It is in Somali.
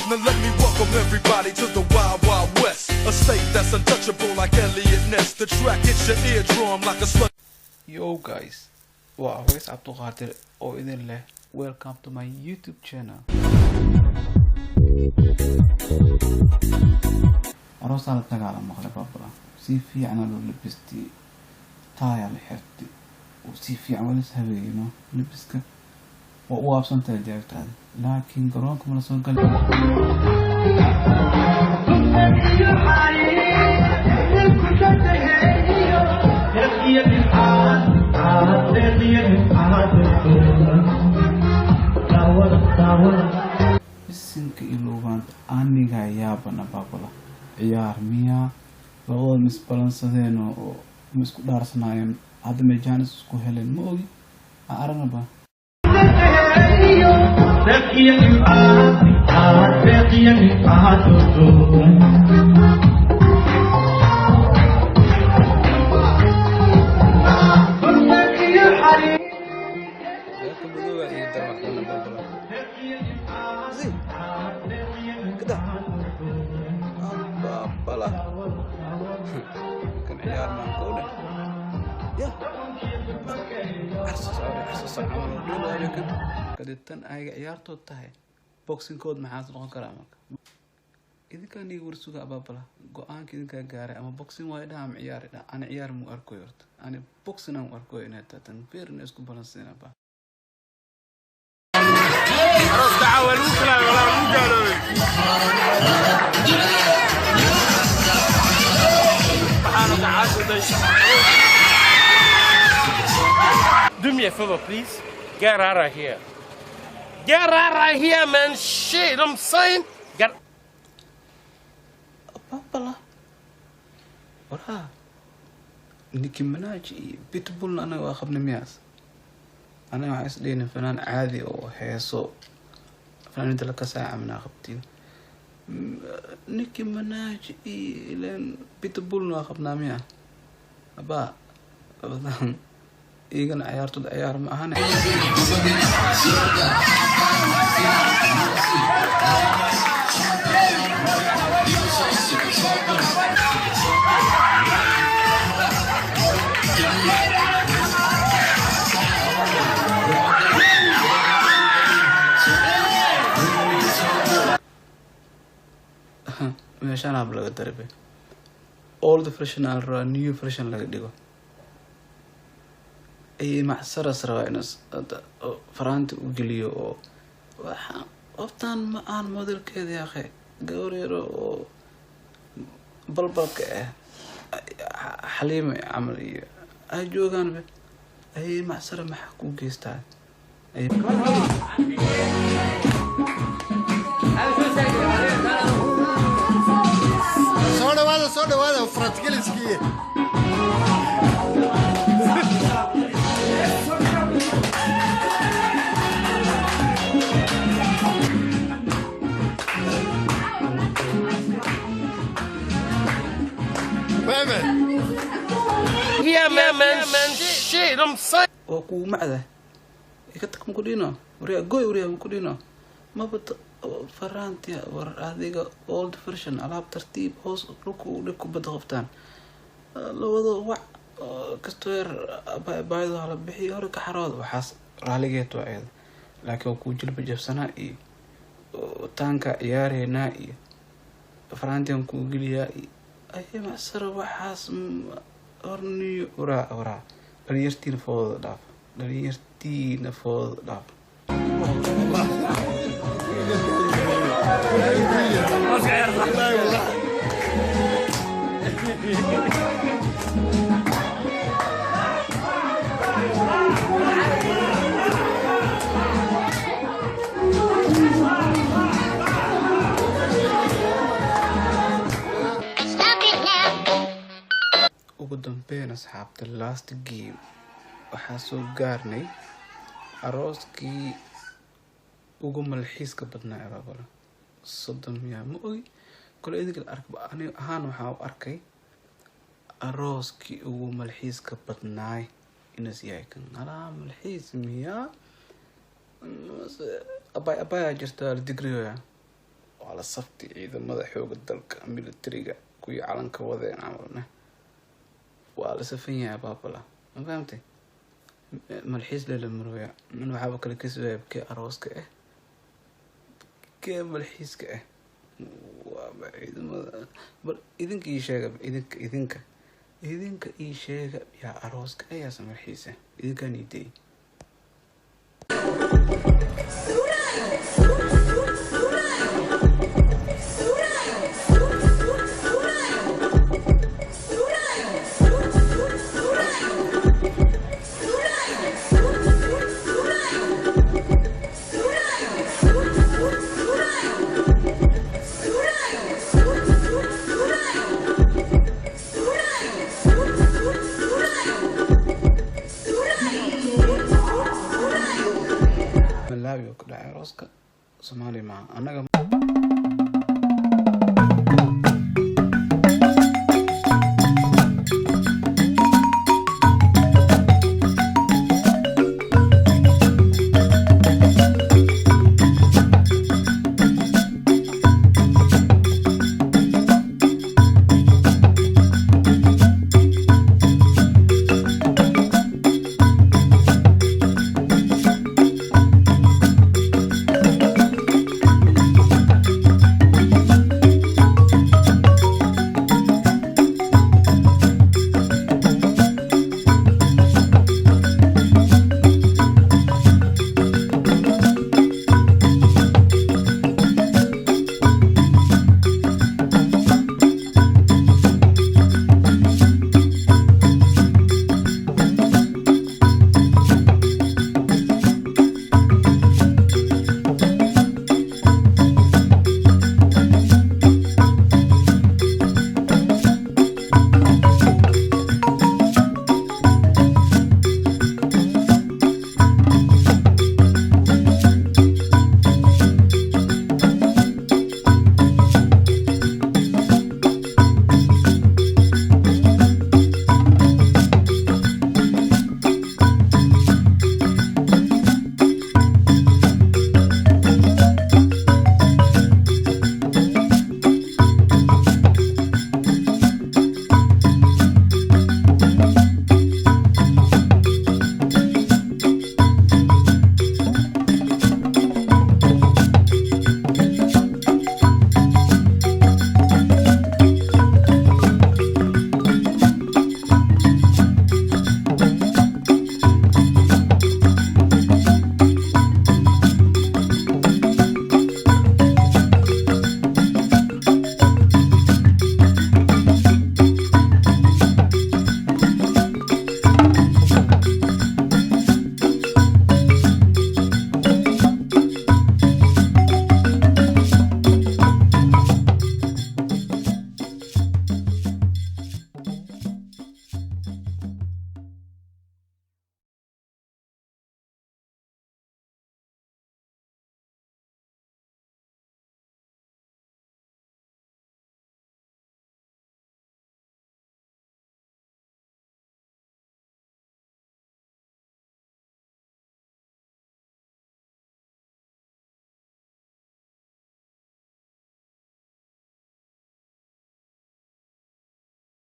Now let me welcome everybody to the Wild Wild West, a state that's untouchable like Elliot Ness. The track hits your eardrum like a slug. Yo guys, aweisde oo idin leh. Welcome to my YouTube channel. أروس على التقال مخلف أبلا سي في عملوا لبستي تايا لحرتي وسي في عمل سهوينه لبسك وأبصن ترجعت هذا لكن قرونكم ولا صون قلبي السنك إلوغانت أني غايابنا بابلا ciyaar miya labada mis balansadeen oo isku dhaarsanaayeen hadda meejaanis isku heleen ma ogi aragaba كان عيار معقولة يا عرس عمل لكن قدتن أي عيار توتاه بوكسين كود محاس لقون كلامك إذا كان يقول سوق أبابلا قوان كذا كجاري أما بوكسين وايد هم عيار أنا عيار مو أركويرت أنا بوكسين هم أركوين هذا تنفير الناس كبلانسين أبا عرس تعاونوا كلا ولا مو جاري Do me a favor, please. Get out of here. Get out of here, man. Shit, I'm saying. Get. Papa, what? Nicki Minaj, Pitbull, أنا وأخبنا مياس. أنا عايزدي إن فنان عادي أو هيسو. فنان أنت لك ساعة من أخبتين. نيكي مناج لين بيتبول ناخبنا مياه أبا أبدا إيجان عيار تود عيار معانا meeshaan aab laga darbe old version or new version laga dhigo ay macsaras raba inas faraanti u geliyo oo waxa oftaan ma aan modelkeeda yaaqay gawreero oo balbalka xaliima amal iyo ay joogan ay macsara ma ku geystaa ay soo dhawaada fratgeliskii Yeah, man. Shit, I'm saying. oo ku macda ikatak ku dhino wariya ku dhino ma bad faraanti war adiga old version alaab tartiib hoos dhulku dhig ku bad qabtaan labada wax kasto yar baaydo hala bixi hore ka xarood waxaas raaligeed waa ayada laakiin ku jilba jabsana iyo taanka ciyaareyna iyo faraantiyan ku geliya ay ma sara waxaas orni ora dhalinyartiin fooda dhaaf ugu dambeyn asxaabta last game waxaa soo gaarnay arooskii ugu malxiiska badnaa abaabala 30 miya ma ogi kole idinka arkba ani ahaan waxaa u arkay arooskii ugu malxiiska badnaay inas yahay kan alaa malxiis miya abaya jirta la digriyo waa la saftay ciidamada xooga dalka militariga kuwii calanka wadeen camalna waa la safan yahay baabala ma fahamtay malxiis la marooya man waxaaba kale ka soo kee arooska ah kee malxiiska ah waa ciidamada bal idinka ii sheega idinka ii sheega yaa arooska ayaa samalxiisa idinkaan ii day malaawi oo ka dhacay arooska Soomaali ma anaga